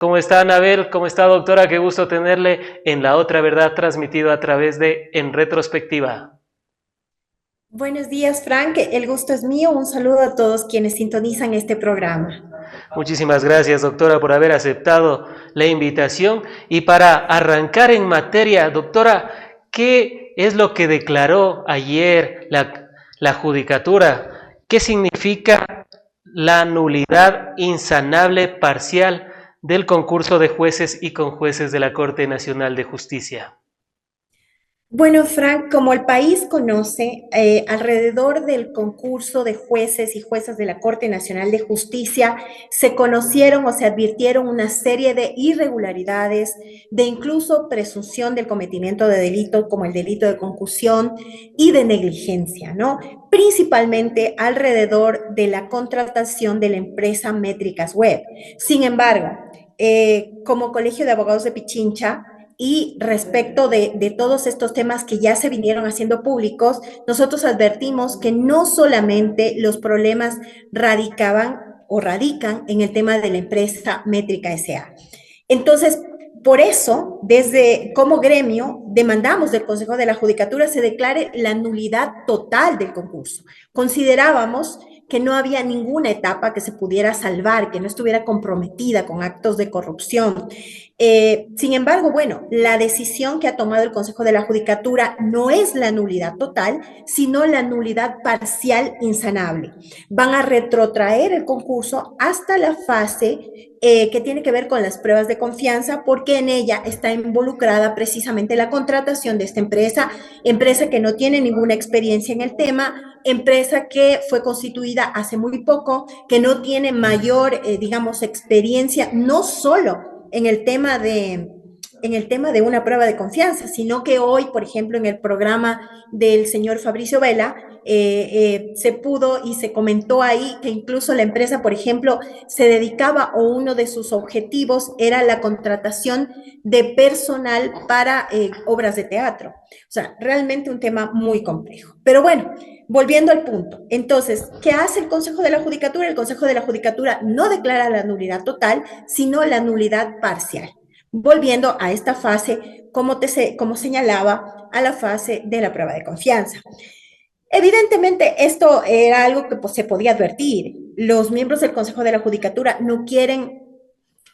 ¿Cómo está, Anabel? ¿Cómo está, doctora? Qué gusto tenerle en La Otra Verdad, transmitido a través de En Retrospectiva. Buenos días, Frank. El gusto es mío. Un saludo a todos quienes sintonizan este programa. Muchísimas gracias, doctora, por haber aceptado la invitación. Y para arrancar en materia, doctora, ¿qué es lo que declaró ayer la Judicatura? ¿Qué significa la nulidad insanable parcial del concurso de jueces y conjueces de la Corte Nacional de Justicia? Bueno, Frank, como el país conoce, alrededor del concurso de jueces y juezas de la Corte Nacional de Justicia se conocieron o se advirtieron una serie de irregularidades, de incluso presunción del cometimiento de delitos como el delito de concusión y de negligencia, ¿no? Principalmente alrededor de la contratación de la empresa Métricas Web. Sin embargo, como Colegio de Abogados de Pichincha, y respecto de todos estos temas que ya se vinieron haciendo públicos, nosotros advertimos que no solamente los problemas radicaban o radican en el tema de la empresa Métrica S.A. Entonces, por eso, desde como gremio, demandamos del Consejo de la Judicatura se declare la nulidad total del concurso. Considerábamos que no había ninguna etapa que se pudiera salvar, que no estuviera comprometida con actos de corrupción. Sin embargo, bueno, la decisión que ha tomado el Consejo de la Judicatura no es la nulidad total, sino la nulidad parcial insanable. Van a retrotraer el concurso hasta la fase que tiene que ver con las pruebas de confianza, porque en ella está involucrada precisamente la contratación de esta empresa que no tiene ninguna experiencia en el tema, empresa que fue constituida hace muy poco, que no tiene mayor, digamos, experiencia, no solo en el tema de una prueba de confianza, sino que hoy, por ejemplo, en el programa del señor Fabricio Vela, se pudo y se comentó ahí que incluso la empresa, por ejemplo, se dedicaba o uno de sus objetivos era la contratación de personal para obras de teatro. O sea, realmente un tema muy complejo. Pero bueno, volviendo al punto. Entonces, ¿qué hace el Consejo de la Judicatura? El Consejo de la Judicatura no declara la nulidad total, sino la nulidad parcial. Volviendo a esta fase, como señalaba, a la fase de la prueba de confianza. Evidentemente, esto era algo que pues, se podía advertir. Los miembros del Consejo de la Judicatura no quieren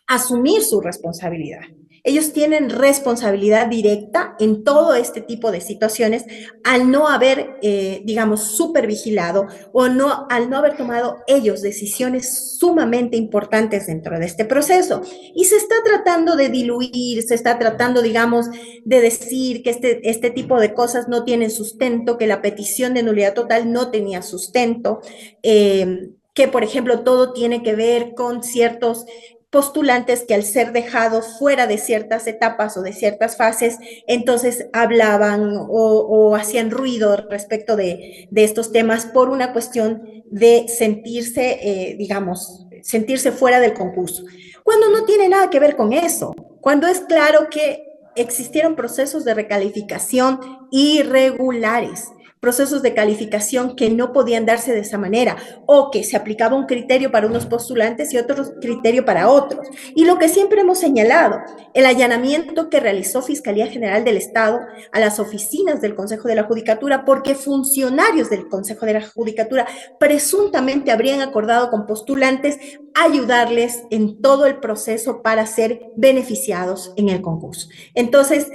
asumir su responsabilidad. Ellos tienen responsabilidad directa en todo este tipo de situaciones al no haber, digamos, supervigilado o no, al no haber tomado ellos decisiones sumamente importantes dentro de este proceso. Y se está tratando de diluir, se está tratando, digamos, de decir que este tipo de cosas no tienen sustento, que la petición de nulidad total no tenía sustento, que, por ejemplo, todo tiene que ver con ciertos postulantes que al ser dejados fuera de ciertas etapas o de ciertas fases, entonces hablaban o hacían ruido respecto de, estos temas por una cuestión de sentirse, digamos, sentirse fuera del concurso. Cuando no tiene nada que ver con eso, cuando es claro que existieron procesos de recalificación irregulares, procesos de calificación que no podían darse de esa manera, o que se aplicaba un criterio para unos postulantes y otro criterio para otros. Y lo que siempre hemos señalado, el allanamiento que realizó Fiscalía General del Estado a las oficinas del Consejo de la Judicatura, porque funcionarios del Consejo de la Judicatura presuntamente habrían acordado con postulantes ayudarles en todo el proceso para ser beneficiados en el concurso. Entonces,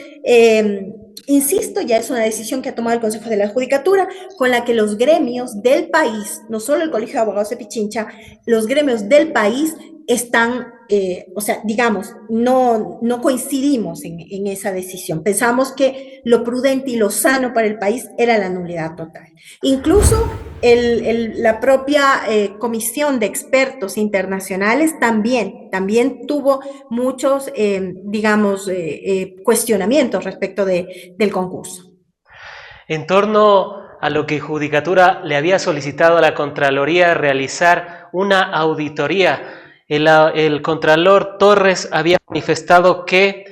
insisto, ya es una decisión que ha tomado el Consejo de la Judicatura, con la que los gremios del país, no solo el Colegio de Abogados de Pichincha, los gremios del país están, o sea, digamos, no coincidimos en esa decisión. Pensamos que lo prudente y lo sano para el país era la nulidad total. Incluso la propia comisión de expertos internacionales también tuvo muchos, digamos, cuestionamientos respecto del concurso. En torno a lo que Judicatura le había solicitado a la Contraloría realizar una auditoría, el Contralor Torres había manifestado que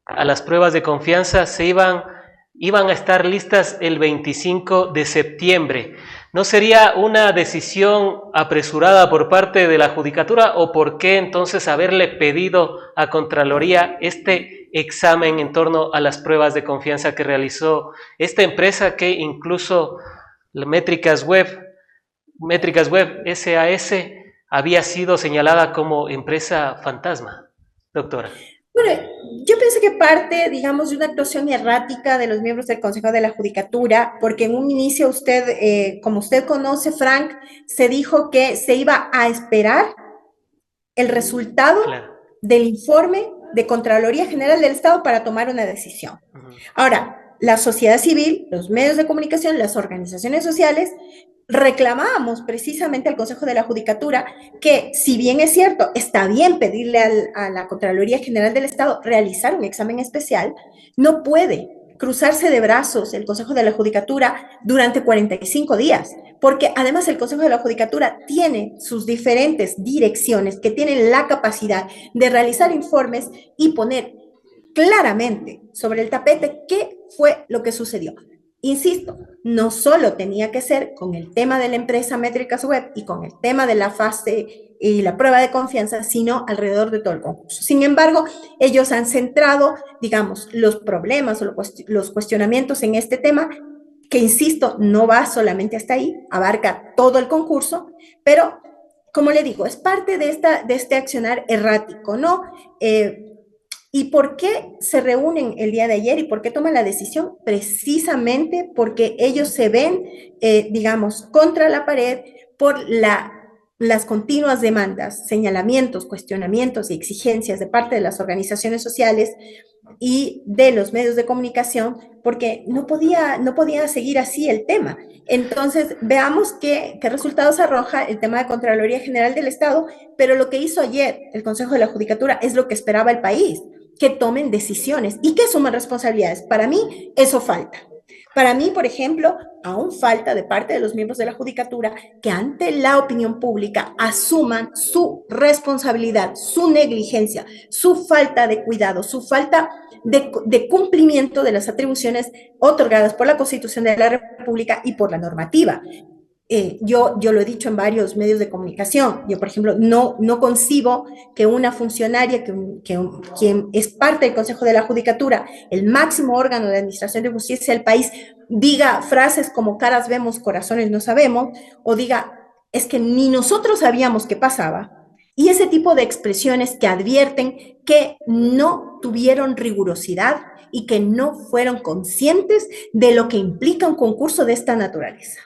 a las pruebas de confianza iban a estar listas el 25 de septiembre. ¿No sería una decisión apresurada por parte de la Judicatura o por qué entonces haberle pedido a Contraloría este examen en torno a las pruebas de confianza que realizó esta empresa que incluso Métricas Web SAS había sido señalada como empresa fantasma, doctora? Bueno, yo pienso que parte, digamos, de una actuación errática de los miembros del Consejo de la Judicatura, porque en un inicio usted, como usted conoce, Frank, se dijo que se iba a esperar el resultado Claro. del informe de Contraloría General del Estado para tomar una decisión. Uh-huh. Ahora, la sociedad civil, los medios de comunicación, las organizaciones sociales, reclamábamos precisamente al Consejo de la Judicatura que, si bien es cierto, está bien pedirle a la Contraloría General del Estado realizar un examen especial, no puede cruzarse de brazos el Consejo de la Judicatura durante 45 días, porque además el Consejo de la Judicatura tiene sus diferentes direcciones que tienen la capacidad de realizar informes y poner claramente sobre el tapete qué fue lo que sucedió. Insisto, no solo tenía que ser con el tema de la empresa Métricas Web y con el tema de la fase y la prueba de confianza, sino alrededor de todo el concurso. Sin embargo, ellos han centrado, digamos, los problemas o los cuestionamientos en este tema, que insisto, no va solamente hasta ahí, abarca todo el concurso, pero como le digo, es parte de este accionar errático, ¿no? ¿Y por qué se reúnen el día de ayer y por qué toman la decisión? Precisamente porque ellos se ven, digamos, contra la pared por las continuas demandas, señalamientos, cuestionamientos y exigencias de parte de las organizaciones sociales y de los medios de comunicación, porque no podía seguir así el tema. Entonces, veamos qué resultados arroja el tema de Contraloría General del Estado, pero lo que hizo ayer el Consejo de la Judicatura es lo que esperaba el país, que tomen decisiones y que asuman responsabilidades. Para mí, eso falta. Para mí, por ejemplo, aún falta de parte de los miembros de la Judicatura que ante la opinión pública asuman su responsabilidad, su negligencia, su falta de cuidado, su falta de cumplimiento de las atribuciones otorgadas por la Constitución de la República y por la normativa. Yo lo he dicho en varios medios de comunicación. Yo, por ejemplo, no concibo que una funcionaria, quien es parte del Consejo de la Judicatura, el máximo órgano de administración de justicia del país, diga frases como caras vemos, corazones no sabemos, o diga, es que ni nosotros sabíamos qué pasaba. Y ese tipo de expresiones que advierten que no tuvieron rigurosidad y que no fueron conscientes de lo que implica un concurso de esta naturaleza.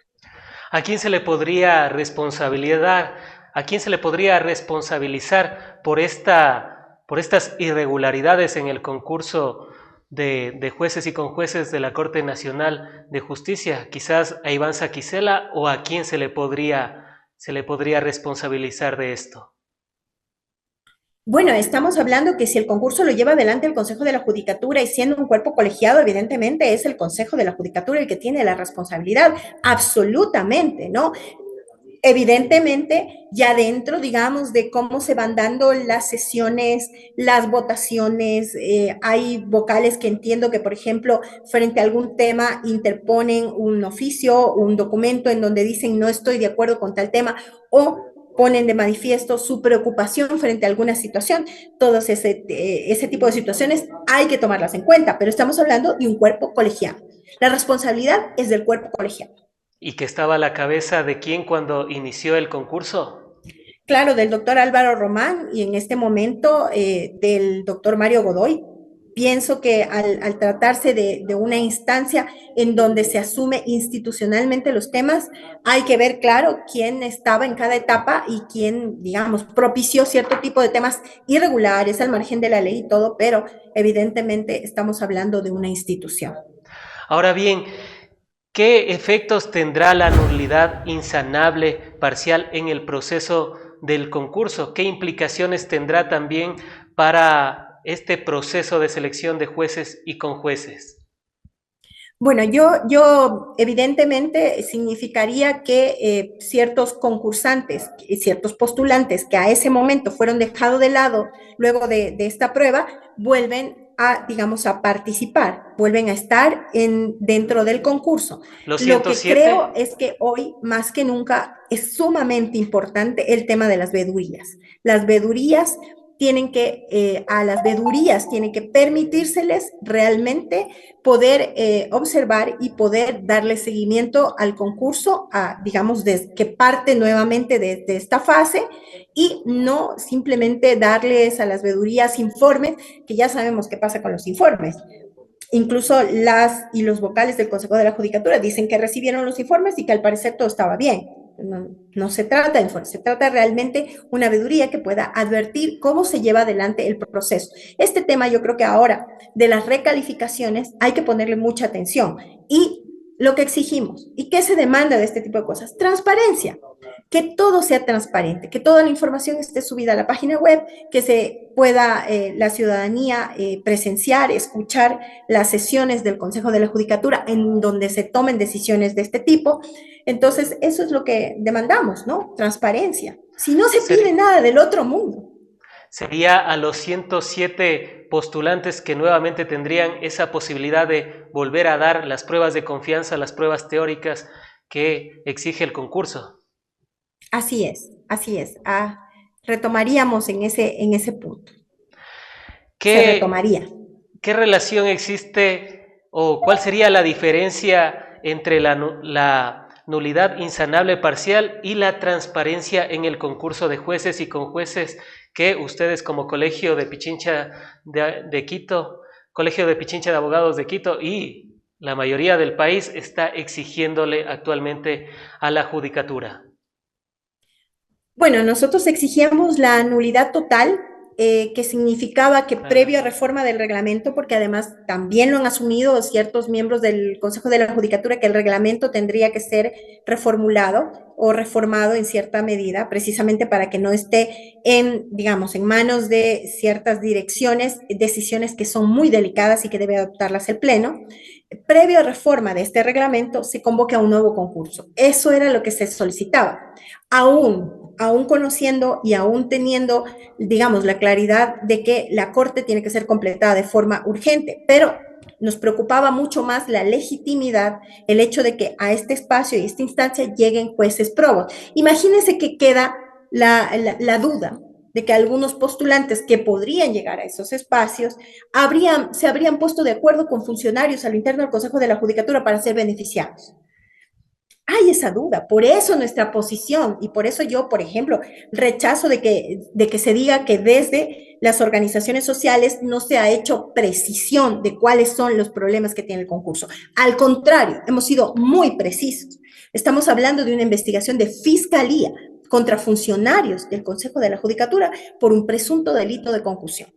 ¿A quién se le podría a quién se le podría responsabilizar por estas irregularidades en el concurso de jueces y conjueces de la Corte Nacional de Justicia? Quizás a Iván Saquicela, o a quién se le podría responsabilizar de esto. Bueno, estamos hablando que si el concurso lo lleva adelante el Consejo de la Judicatura y siendo un cuerpo colegiado, evidentemente es el Consejo de la Judicatura el que tiene la responsabilidad, absolutamente, ¿no? Evidentemente, ya dentro, digamos, de cómo se van dando las sesiones, las votaciones, hay vocales que entiendo que, por ejemplo, frente a algún tema interponen un oficio, un documento en donde dicen no estoy de acuerdo con tal tema o ponen de manifiesto su preocupación frente a alguna situación. Todos ese tipo de situaciones hay que tomarlas en cuenta, pero estamos hablando de un cuerpo colegiado. La responsabilidad es del cuerpo colegiado. ¿Y que estaba a la cabeza de quién cuando inició el concurso? Claro, del doctor Álvaro Román y en este momento del doctor Mario Godoy. Pienso que al tratarse de una instancia en donde se asume institucionalmente los temas, hay que ver claro quién estaba en cada etapa y quién, digamos, propició cierto tipo de temas irregulares al margen de la ley y todo, pero evidentemente estamos hablando de una institución. Ahora bien, ¿qué efectos tendrá la nulidad insanable parcial en el proceso del concurso? ¿Qué implicaciones tendrá también para este proceso de selección de jueces y conjueces? Bueno, yo evidentemente significaría que ciertos concursantes, ciertos postulantes que a ese momento fueron dejados de lado luego de esta prueba, vuelven digamos, a participar, vuelven a estar dentro del concurso. Los Lo que creo 107. es que hoy, más que nunca, es sumamente importante el tema de las vedurías. Las vedurías a las vedurías tienen que permitírseles realmente poder observar y poder darle seguimiento al concurso, digamos, que parte nuevamente de esta fase y no simplemente darles a las vedurías informes, que ya sabemos qué pasa con los informes. Incluso las y los vocales del Consejo de la Judicatura dicen que recibieron los informes y que al parecer todo estaba bien. No se trata de informes, se trata realmente una veeduría que pueda advertir cómo se lleva adelante el proceso. Este tema yo creo que ahora de las recalificaciones hay que ponerle mucha atención y lo que exigimos y qué se demanda de este tipo de cosas, transparencia, que todo sea transparente, que toda la información esté subida a la página web, que se pueda la ciudadanía presenciar, escuchar las sesiones del Consejo de la Judicatura en donde se tomen decisiones de este tipo. Entonces, eso es lo que demandamos, ¿no? Transparencia. Si no se pide Ser- nada del otro mundo. Sería a los 107 postulantes que nuevamente tendrían esa posibilidad de volver a dar las pruebas de confianza, las pruebas teóricas que exige el concurso. Así es, así es. Retomaríamos en ese punto. Se ¿Qué, retomaría. ¿Qué relación existe o cuál sería la diferencia entre la nulidad insanable parcial y la transparencia en el concurso de jueces y conjueces que ustedes como Colegio de Pichincha de Quito, Colegio de Pichincha de Abogados de Quito y la mayoría del país está exigiéndole actualmente a la judicatura? Bueno, nosotros exigíamos la nulidad total, que significaba que Claro. previo a reforma del reglamento, porque además también lo han asumido ciertos miembros del Consejo de la Judicatura, que el reglamento tendría que ser reformulado o reformado en cierta medida, precisamente para que no esté digamos, en manos de ciertas direcciones, decisiones que son muy delicadas y que debe adoptarlas el Pleno. Previo a reforma de este reglamento, se convoca a un nuevo concurso. Eso era lo que se solicitaba. Aún conociendo y aún teniendo, digamos, la claridad de que la Corte tiene que ser completada de forma urgente, pero nos preocupaba mucho más la legitimidad, el hecho de que a este espacio y esta instancia lleguen jueces probos. Imagínense que queda la duda de que algunos postulantes que podrían llegar a esos espacios se habrían puesto de acuerdo con funcionarios al interno del Consejo de la Judicatura para ser beneficiados. Hay esa duda, por eso nuestra posición y por eso yo, por ejemplo, rechazo de que se diga que desde las organizaciones sociales no se ha hecho precisión de cuáles son los problemas que tiene el concurso. Al contrario, hemos sido muy precisos. Estamos hablando de una investigación de fiscalía contra funcionarios del Consejo de la Judicatura por un presunto delito de concusión.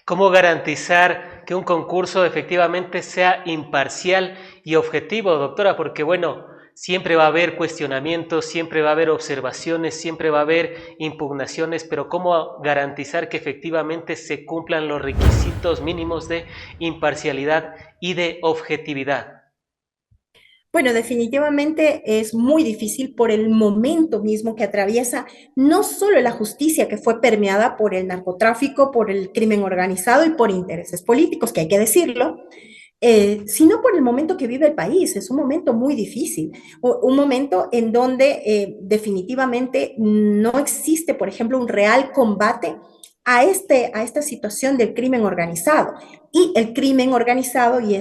¿Cómo garantizar que un concurso efectivamente sea imparcial y objetivo, doctora? Porque bueno, siempre va a haber cuestionamientos, siempre va a haber observaciones, siempre va a haber impugnaciones, pero ¿cómo garantizar que efectivamente se cumplan los requisitos mínimos de imparcialidad y de objetividad? Bueno, definitivamente es muy difícil por el momento mismo que atraviesa no solo la justicia que fue permeada por el narcotráfico, por el crimen organizado y por intereses políticos, que hay que decirlo, sino por el momento que vive el país. Es un momento muy difícil, un momento en donde definitivamente no existe, por ejemplo, un real combate a esta situación del crimen organizado. Y el crimen organizado y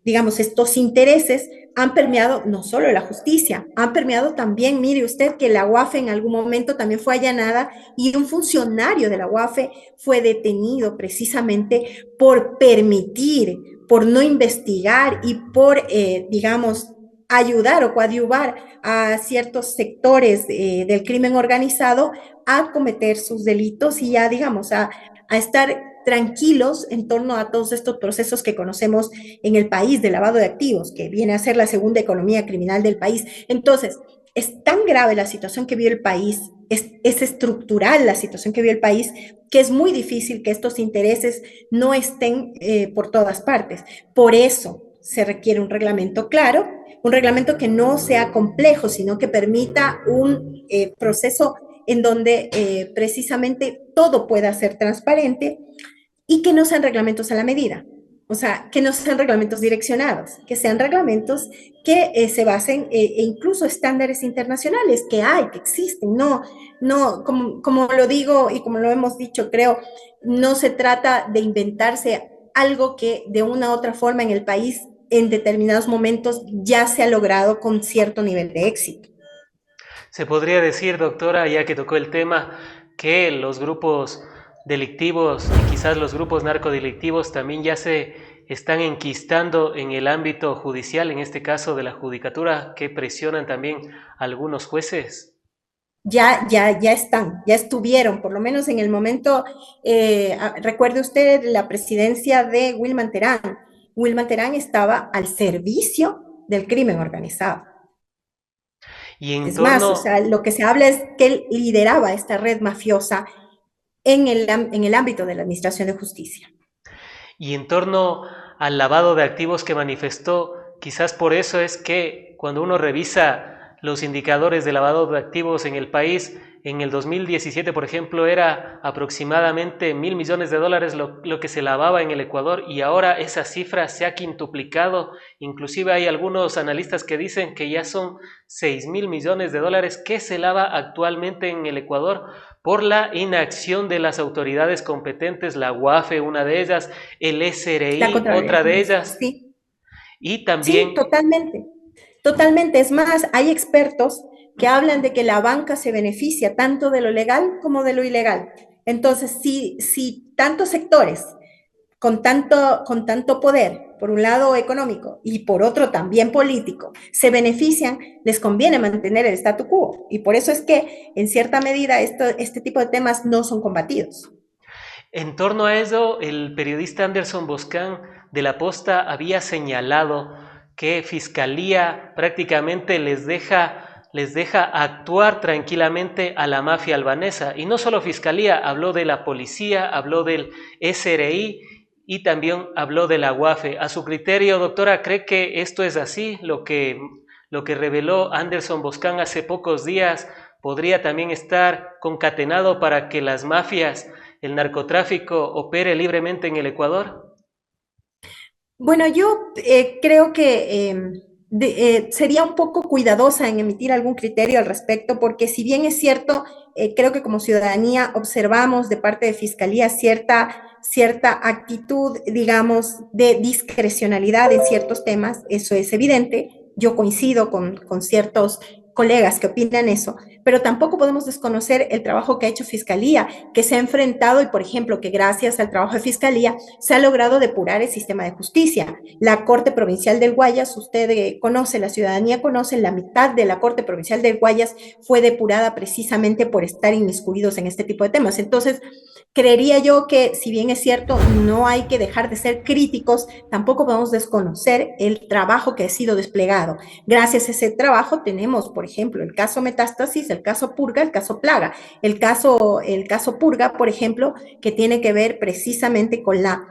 digamos, estos intereses han permeado no solo la justicia, han permeado también, mire usted, que la UAFE en algún momento también fue allanada y un funcionario de la UAFE fue detenido precisamente por permitir, por no investigar y por, digamos, ayudar o coadyuvar a ciertos sectores del crimen organizado a cometer sus delitos y a, digamos, a estar tranquilos en torno a todos estos procesos que conocemos en el país de lavado de activos, que viene a ser la segunda economía criminal del país. Entonces, es tan grave la situación que vive el país, es estructural la situación que vive el país, que es muy difícil que estos intereses no estén por todas partes. Por eso se requiere un reglamento claro, un reglamento que no sea complejo, sino que permita un proceso en donde precisamente todo pueda ser transparente, y que no sean reglamentos a la medida. O sea, que no sean reglamentos direccionados, que sean reglamentos que se basen e incluso estándares internacionales que hay, que existen. No, no, como lo digo y como lo hemos dicho, creo, no se trata de inventarse algo que de una u otra forma en el país en determinados momentos ya se ha logrado con cierto nivel de éxito. Se podría decir, doctora, ya que tocó el tema, que los grupos delictivos y quizás los grupos narcodelictivos también ya se están enquistando en el ámbito judicial, en este caso de la judicatura, que presionan también a algunos jueces. Ya están, ya estuvieron, por lo menos en el momento, recuerde usted la presidencia de Wilman Terán. Wilman Terán estaba al servicio del crimen organizado. Y en Es más, o torno, sea, lo que se habla es que él lideraba esta red mafiosa en el ámbito de la Administración de Justicia. y en torno al lavado de activos que manifestó, quizás por eso es que cuando uno revisa los indicadores de lavado de activos en el país, en el 2017, por ejemplo, era aproximadamente $1.000 millones lo que se lavaba en el Ecuador y ahora esa cifra se ha quintuplicado. Inclusive hay algunos analistas que dicen que ya son $6.000 millones que se lava actualmente en el Ecuador por la inacción de las autoridades competentes, la UAFE, una de ellas, el La SRI, Contraloría otra de Financiera, ellas, sí. y Sí, también totalmente. Totalmente. Es más, hay expertos que hablan de que la banca se beneficia tanto de lo legal como de lo ilegal. Entonces, si tantos sectores con tanto poder, por un lado económico y por otro también político, se benefician, les conviene mantener el statu quo. Y por eso es que, en cierta medida, este tipo de temas no son combatidos. en torno a eso, el periodista Anderson Boscan de La Posta había señalado que Fiscalía prácticamente les deja actuar tranquilamente a la mafia albanesa. Y no solo Fiscalía, habló de la policía, habló del SRI y también habló de la UAFE. A su criterio, doctora, ¿cree que esto es así? Lo que reveló Anderson Boscan hace pocos días podría también estar concatenado para que las mafias, el narcotráfico opere libremente en el Ecuador. Bueno, yo creo que sería un poco cuidadosa en emitir algún criterio al respecto, porque si bien es cierto, creo que como ciudadanía observamos de parte de Fiscalía cierta actitud, digamos, de discrecionalidad en ciertos temas, eso es evidente. Yo coincido con ciertos colegas que opinan eso, pero tampoco podemos desconocer el trabajo que ha hecho Fiscalía, que se ha enfrentado y, por ejemplo, que gracias al trabajo de Fiscalía se ha logrado depurar el sistema de justicia. La Corte Provincial del Guayas, usted conoce, la ciudadanía conoce, la mitad de la Corte Provincial del Guayas fue depurada precisamente por estar inmiscuidos en este tipo de temas. Entonces, creería yo que, si bien es cierto, no hay que dejar de ser críticos, tampoco podemos desconocer el trabajo que ha sido desplegado. Gracias a ese trabajo tenemos, por ejemplo, el caso Metástasis, el caso Purga, el caso Plaga. El caso Purga, por ejemplo, que tiene que ver precisamente con la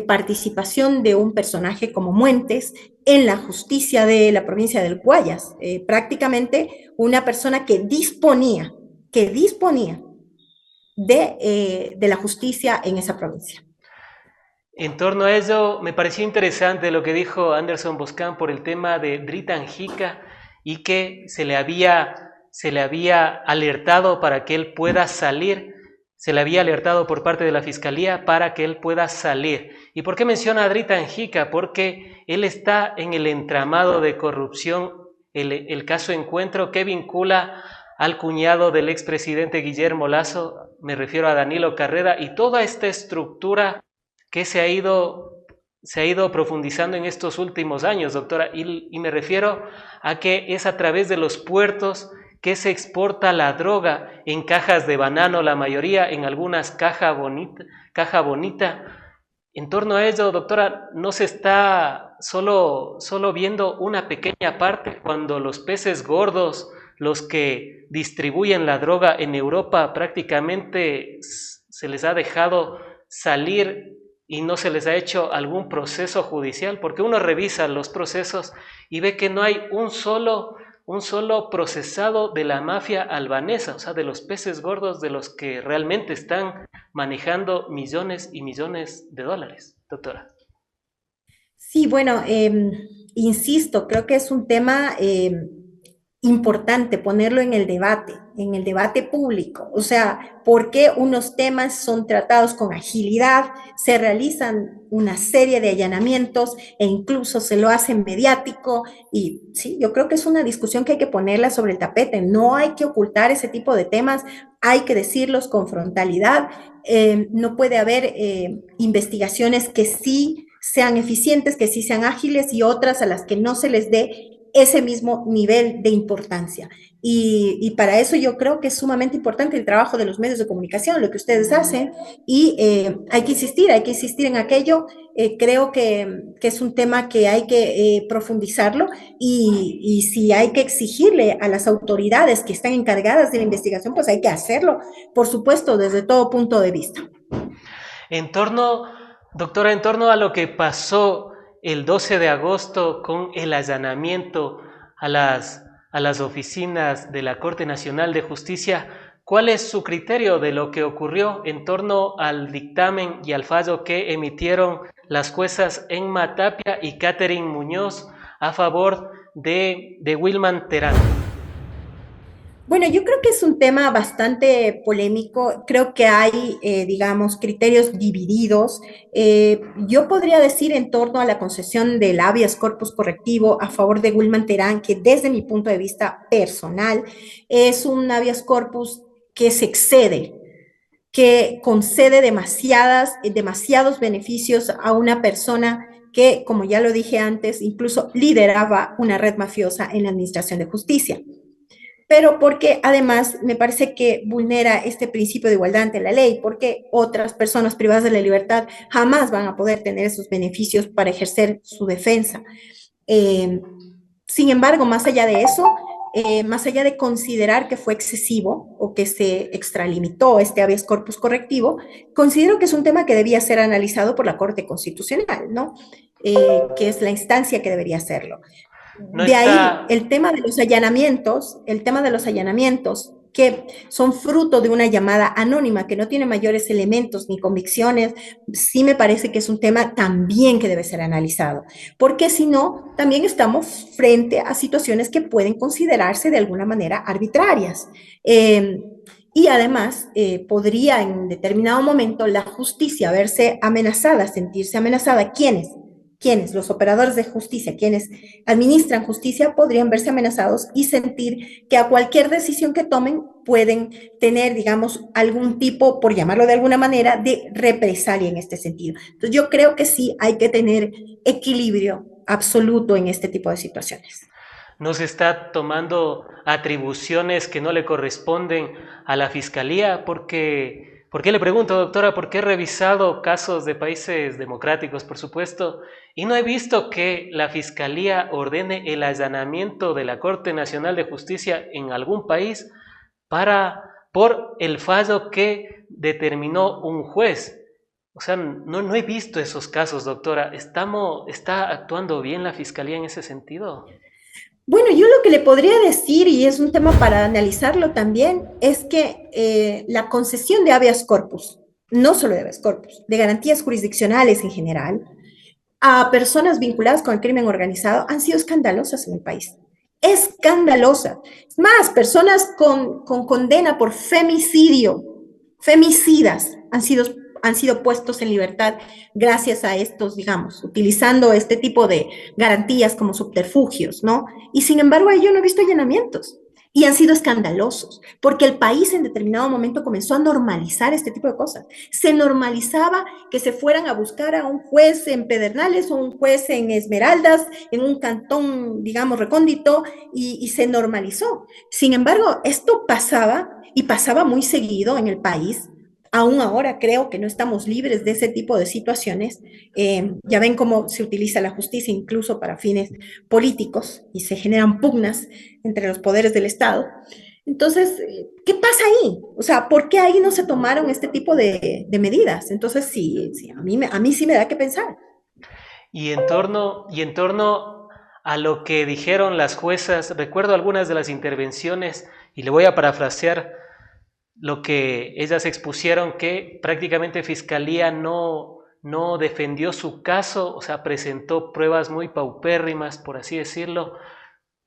participación de un personaje como Muentes en la justicia de la provincia del Guayas. Prácticamente una persona que disponía de la justicia en esa provincia. En torno a ello, me pareció interesante lo que dijo Anderson Boscan por el tema de Dritan Jica y que se le había alertado para que él pueda salir, se le había alertado por parte de la Fiscalía para que él pueda salir. ¿Y por qué menciona a Dritan Jica? Porque él está en el entramado de corrupción, el caso Encuentro, que vincula al cuñado del expresidente Guillermo Lasso, me refiero a Danilo Carrera, y toda esta estructura que se ha ido profundizando en estos últimos años, doctora, y me refiero a que es a través de los puertos que se exporta la droga en cajas de banano, la mayoría en algunas caja bonita. En torno a ello, doctora, no se está solo viendo una pequeña parte cuando los peces gordos, los que distribuyen la droga en Europa, prácticamente se les ha dejado salir y no se les ha hecho algún proceso judicial, porque uno revisa los procesos y ve que no hay un solo procesado de la mafia albanesa, o sea, de los peces gordos de los que realmente están manejando millones y millones de dólares, doctora. Sí, bueno, insisto, creo que es un tema importante ponerlo en el debate público. O sea, ¿por qué unos temas son tratados con agilidad? Se realizan una serie de allanamientos e incluso se lo hacen mediático. Y sí, yo creo que es una discusión que hay que ponerla sobre el tapete. No hay que ocultar ese tipo de temas, hay que decirlos con frontalidad. No puede haber investigaciones que sí sean eficientes, que sí sean ágiles y otras a las que no se les dé ese mismo nivel de importancia. Y para eso yo creo que es sumamente importante el trabajo de los medios de comunicación, lo que ustedes hacen, y hay que insistir en aquello. Creo que es un tema que hay que profundizarlo y si hay que exigirle a las autoridades que están encargadas de la investigación, pues hay que hacerlo, por supuesto, desde todo punto de vista. En torno, doctora, en torno a lo que pasó el 12 de agosto con el allanamiento a las oficinas de la Corte Nacional de Justicia, ¿cuál es su criterio de lo que ocurrió en torno al dictamen y al fallo que emitieron las juezas Enma Tapia y Catherine Muñoz a favor de Wilman Terán? Bueno, yo creo que es un tema bastante polémico. Creo que hay, digamos, criterios divididos. Yo podría decir en torno a la concesión del habeas corpus correctivo a favor de Wilman Terán, que desde mi punto de vista personal es un habeas corpus que se excede, que concede demasiados beneficios a una persona que, como ya lo dije antes, incluso lideraba una red mafiosa en la Administración de Justicia, pero porque además me parece que vulnera este principio de igualdad ante la ley, porque otras personas privadas de la libertad jamás van a poder tener esos beneficios para ejercer su defensa. Eh, Sin embargo, más allá de eso, más allá de considerar que fue excesivo o que se extralimitó este habeas corpus correctivo, considero que es un tema que debía ser analizado por la Corte Constitucional, ¿no? Que es la instancia que debería hacerlo. No De ahí está. el tema de los allanamientos, que son fruto de una llamada anónima que no tiene mayores elementos ni convicciones, sí me parece que es un tema también que debe ser analizado, porque si no, también estamos frente a situaciones que pueden considerarse de alguna manera arbitrarias. Eh, y además, podría en determinado momento la justicia verse amenazada, sentirse amenazada. ¿Quiénes? Quienes, los operadores de justicia, quienes administran justicia, podrían verse amenazados y sentir que a cualquier decisión que tomen pueden tener, digamos, algún tipo, por llamarlo de alguna manera, de represalia en este sentido. Entonces, yo creo que sí hay que tener equilibrio absoluto en este tipo de situaciones. No se está tomando atribuciones que no le corresponden a la fiscalía, porque, ¿por qué le pregunto, doctora? Porque he revisado casos de países democráticos, por supuesto, y no he visto que la fiscalía ordene el allanamiento de la Corte Nacional de Justicia en algún país por el fallo que determinó un juez. O sea, no he visto esos casos, doctora. ¿Está actuando bien la fiscalía en ese sentido? Bueno, yo lo que le podría decir, y es un tema para analizarlo también, es que la concesión de habeas corpus, no solo de habeas corpus, de garantías jurisdiccionales en general, a personas vinculadas con el crimen organizado han sido escandalosas en el país. Escandalosa. Es más, personas con condena por femicidio, femicidas, han sido puestos en libertad gracias a estos, digamos, utilizando este tipo de garantías como subterfugios, ¿no? Y sin embargo, yo no he visto allanamientos y han sido escandalosos, porque el país en determinado momento comenzó a normalizar este tipo de cosas. Se normalizaba que se fueran a buscar a un juez en Pedernales o un juez en Esmeraldas, en un cantón, digamos, recóndito, y se normalizó. Sin embargo, esto pasaba y pasaba muy seguido en el país. Aún ahora creo que no estamos libres de ese tipo de situaciones. Ya ven cómo se utiliza la justicia incluso para fines políticos y se generan pugnas entre los poderes del Estado. Entonces, ¿qué pasa ahí? O sea, ¿por qué ahí no se tomaron este tipo de medidas? Entonces, sí, sí a mí sí me da que pensar. Y en torno a lo que dijeron las juezas, recuerdo algunas de las intervenciones y le voy a parafrasear. lo que ellas expusieron, que prácticamente Fiscalía no defendió su caso, o sea, presentó pruebas muy paupérrimas, por así decirlo,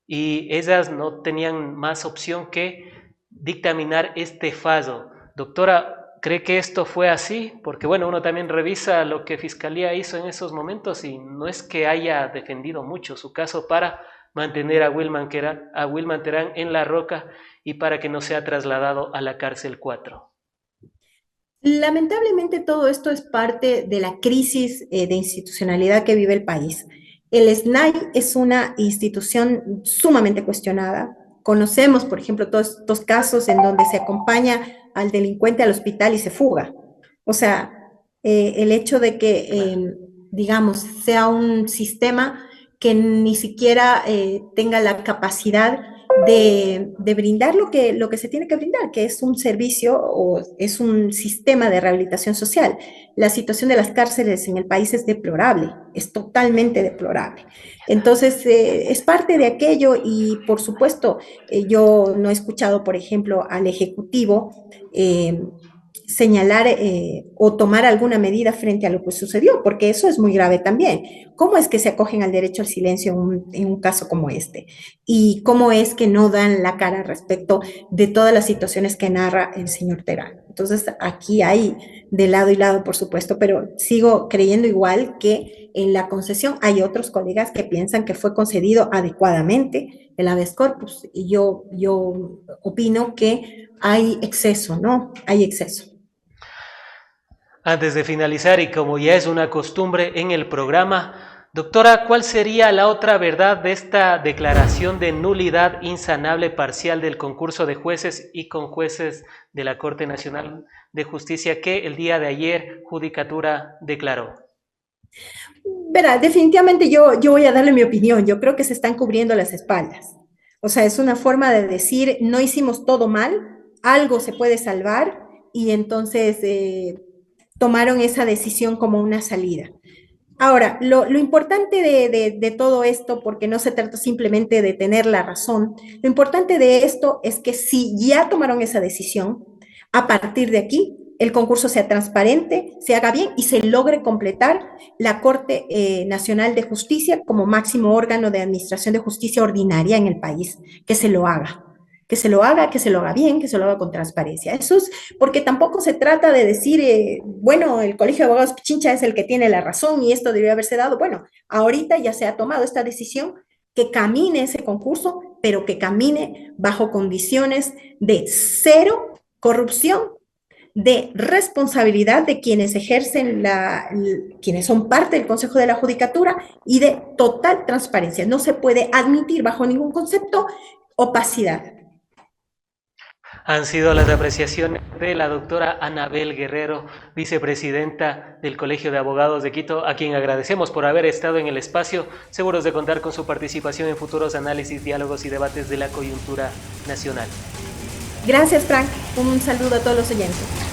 y ellas no tenían más opción que dictaminar este fallo. Doctora, ¿cree que esto fue así? Porque bueno, uno también revisa lo que Fiscalía hizo en esos momentos y no es que haya defendido mucho su caso para mantener a Wilman Terán en La Roca y para que no sea trasladado a la cárcel 4. Lamentablemente todo esto es parte de la crisis de institucionalidad que vive el país. El SNAI es una institución sumamente cuestionada. Conocemos, por ejemplo, todos estos casos en donde se acompaña al delincuente al hospital y se fuga. O sea, el hecho de que, digamos, sea un sistema que ni siquiera tenga la capacidad de brindar lo que se tiene que brindar, que es un servicio o es un sistema de rehabilitación social. La situación de las cárceles en el país es deplorable, es totalmente deplorable. Entonces, es parte de aquello y, por supuesto, yo no he escuchado, por ejemplo, al Ejecutivo señalar o tomar alguna medida frente a lo que sucedió, porque eso es muy grave también. ¿Cómo es que se acogen al derecho al silencio en un caso como este? ¿Y cómo es que no dan la cara respecto de todas las situaciones que narra el señor Terán? Entonces, aquí hay de lado y lado, por supuesto, pero sigo creyendo igual que en la concesión hay otros colegas que piensan que fue concedido adecuadamente el habeas corpus, y yo opino que hay exceso, ¿no? Hay exceso. Antes de finalizar, y como ya es una costumbre en el programa, doctora, ¿cuál sería la otra verdad de esta declaración de nulidad insanable parcial del concurso de jueces y conjueces de la Corte Nacional de Justicia que el día de ayer Judicatura declaró? Verá, definitivamente yo voy a darle mi opinión. Yo creo que se están cubriendo las espaldas. O sea, es una forma de decir, no hicimos todo mal, algo se puede salvar y entonces tomaron esa decisión como una salida. Ahora, lo importante de todo esto, porque no se trata simplemente de tener la razón, lo importante de esto es que si ya tomaron esa decisión, a partir de aquí, el concurso sea transparente, se haga bien y se logre completar la Corte Nacional de Justicia como máximo órgano de administración de justicia ordinaria en el país, que se lo haga. Que se lo haga, que se lo haga bien, que se lo haga con transparencia. Eso es porque tampoco se trata de decir, bueno, el Colegio de Abogados Pichincha es el que tiene la razón y esto debió haberse dado. Bueno, ahorita ya se ha tomado esta decisión, que camine ese concurso, pero que camine bajo condiciones de cero corrupción, de responsabilidad de quienes ejercen quienes son parte del Consejo de la Judicatura y de total transparencia. No se puede admitir bajo ningún concepto opacidad. Han sido las apreciaciones de la doctora Anabel Guerrero, vicepresidenta del Colegio de Abogados de Quito, a quien agradecemos por haber estado en el espacio, seguros de contar con su participación en futuros análisis, diálogos y debates de la coyuntura nacional. Gracias, Frank. Un saludo a todos los oyentes.